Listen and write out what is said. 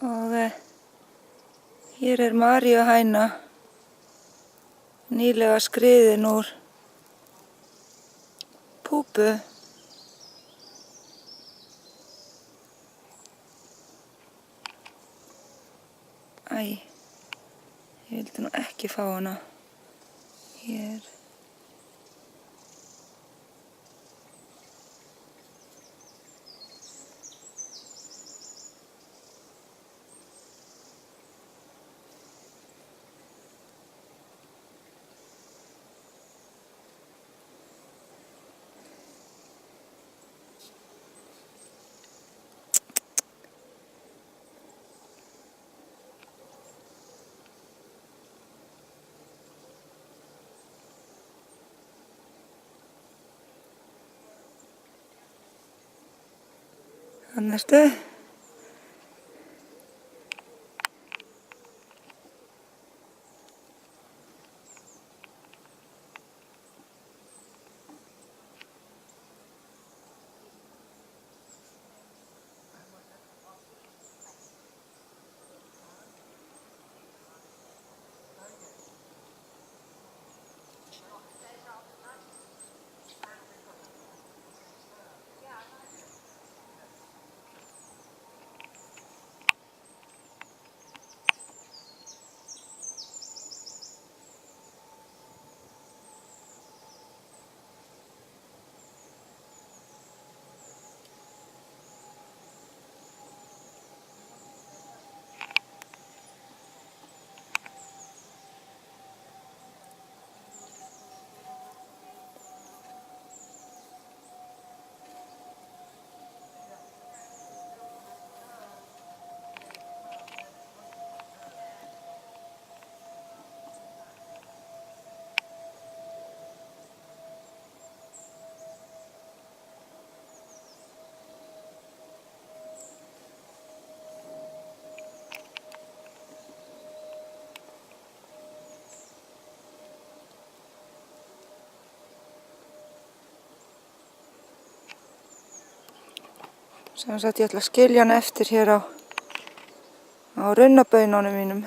Og hér er maríuhæna nýlega skriðin úr púpu. Æ, ég vildi nú ekki fá hana hér. Þarna ertu. Sem sagt ég ætla að skilja hana eftir hér á runnabaununum mínum.